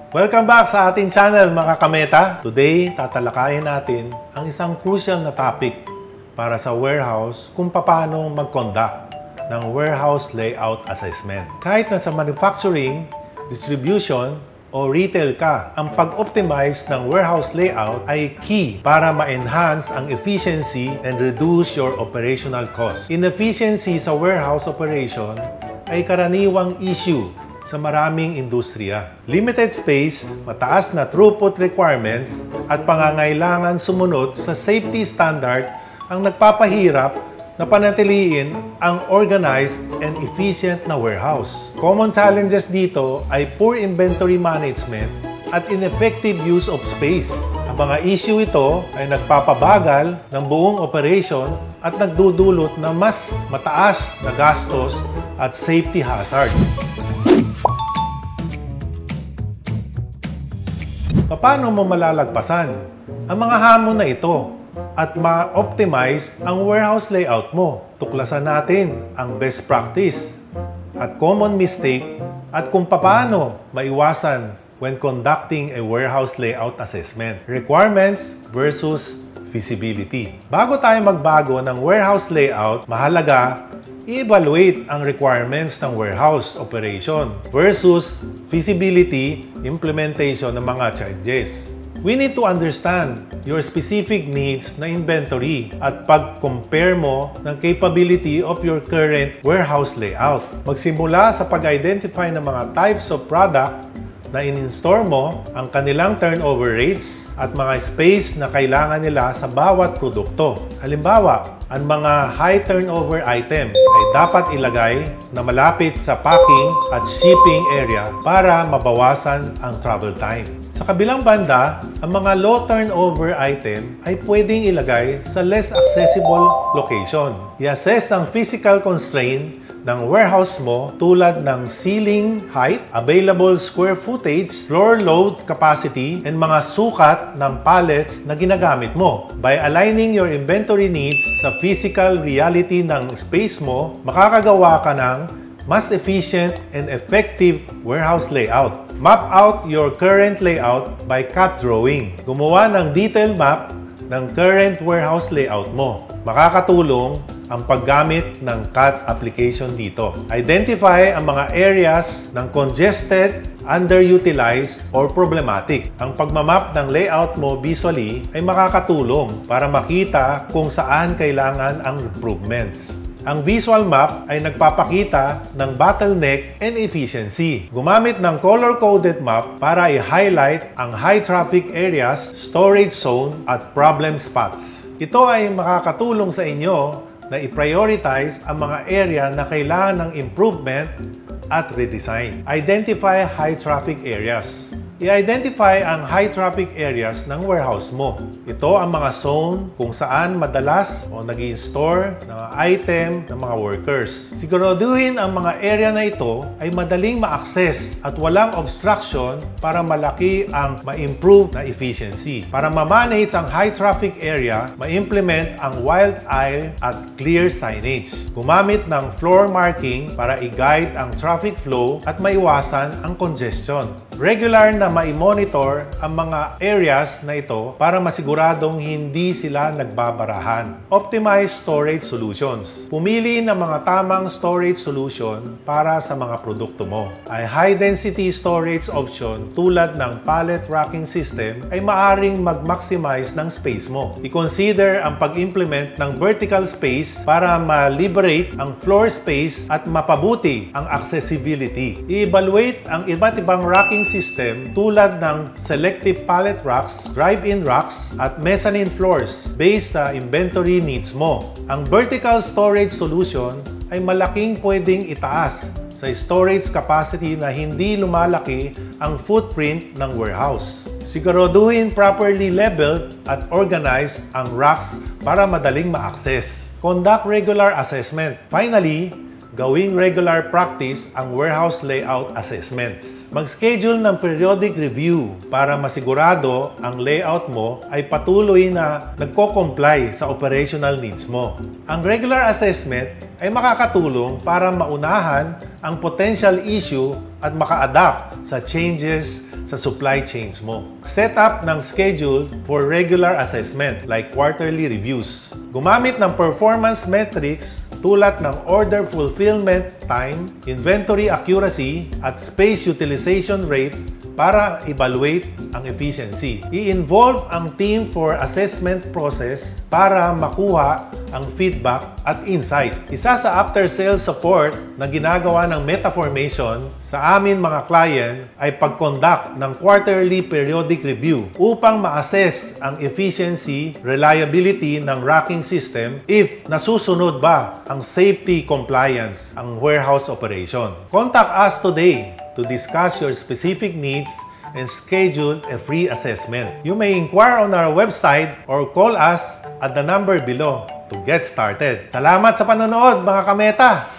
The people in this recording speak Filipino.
Welcome back sa ating channel mga kameta. Today, tatalakayin natin ang isang crucial na topic para sa warehouse kung paano mag-conduct ng warehouse layout assessment. Kahit na sa manufacturing, distribution, o retail ka, ang pag-optimize ng warehouse layout ay key para ma-enhance ang efficiency and reduce your operational costs. Inefficiency sa warehouse operation ay karaniwang issue sa maraming industriya. Limited space, mataas na throughput requirements, at pangangailangan sumunod sa safety standard ang nagpapahirap na panatiliin ang organized and efficient na warehouse. Common challenges dito ay poor inventory management at ineffective use of space. Ang mga issue ito ay nagpapabagal ng buong operation at nagdudulot ng mas mataas na gastos at safety hazard. Paano mo malalagpasan ang mga hamon na ito at ma-optimize ang warehouse layout mo? Tuklasan natin ang best practice at common mistake at kung paano maiwasan when conducting a warehouse layout assessment. Requirements versus feasibility. Bago tayo magbago ng warehouse layout, mahalaga i-evaluate ang requirements ng warehouse operation versus feasibility implementation ng mga charges. We need to understand your specific needs na inventory at pag-compare mo ng capability of your current warehouse layout. Magsimula sa pag-identify ng mga types of product na in-store mo, ang kanilang turnover rates at mga space na kailangan nila sa bawat produkto. Halimbawa, ang mga high turnover item ay dapat ilagay na malapit sa packing at shipping area para mabawasan ang travel time. Sa kabilang banda, ang mga low turnover item ay pwedeng ilagay sa less accessible location. I-assess ang physical constraint ng warehouse mo tulad ng ceiling height, available square footage, floor load capacity, and mga sukat ng pallets na ginagamit mo. By aligning your inventory needs sa physical reality ng space mo, makakagawa ka ng mas efficient and effective warehouse layout. Map out your current layout by cut drawing. Gumawa ng detailed map ng current warehouse layout mo. Makakatulong ang paggamit ng CAD application dito. Identify ang mga areas ng congested, underutilized, or problematic. Ang pagmamap ng layout mo visually ay makakatulong para makita kung saan kailangan ang improvements. Ang visual map ay nagpapakita ng bottleneck and efficiency. Gumamit ng color-coded map para i-highlight ang high-traffic areas, storage zone, at problem spots. Ito ay makakatulong sa inyo na i-prioritize ang mga area na kailangan ng improvement at redesign. Identify high-traffic areas. I-identify ang high-traffic areas ng warehouse mo. Ito ang mga zone kung saan madalas o nag-i-store ng item ng mga workers. Siguraduhin ang mga area na ito ay madaling ma-access at walang obstruction para malaki ang ma-improve na efficiency. Para ma-manage ang high-traffic area, ma-implement ang wild aisle at clear signage. Gumamit ng floor marking para i-guide ang traffic flow at maiwasan ang congestion. Regular na ma-monitor ang mga areas na ito para masiguradong hindi sila nagbabarahan. Optimize storage solutions. Pumili ng mga tamang storage solution para sa mga produkto mo. Ay high-density storage option tulad ng pallet racking system ay maaring mag-maximize ng space mo. I-consider ang pag-implement ng vertical space para ma-liberate ang floor space at mapabuti ang accessibility. I-evaluate ang iba't ibang racking system tulad ng selective pallet racks, drive-in racks, at mezzanine floors based sa inventory needs mo. Ang vertical storage solution ay malaking pwedeng itaas sa storage capacity na hindi lumalaki ang footprint ng warehouse. Siguraduhin properly labeled at organized ang racks para madaling ma-access. Conduct regular assessment. Finally, gawing regular practice ang warehouse layout assessments. Mag-schedule ng periodic review para masigurado ang layout mo ay patuloy na nagko-comply sa operational needs mo. Ang regular assessment ay makakatulong para maunahan ang potential issue at maka-adapt sa changes sa supply chains mo. Set up ng schedule for regular assessment like quarterly reviews. Gumamit ng performance metrics tulad ng order fulfillment time, inventory accuracy, at space utilization rate para evaluate ang efficiency. I-involve ang team for assessment process para makuha ang feedback at insight. Isa sa after-sales support na ginagawa ng Metaformation sa amin mga client ay pag-conduct ng quarterly periodic review upang ma-assess ang efficiency, reliability ng racking system if nasusunod ba ang safety compliance ang warehouse operation. Contact us today to discuss your specific needs and schedule a free assessment. You may inquire on our website or call us at the number below to get started. Salamat sa panonood mga kameta!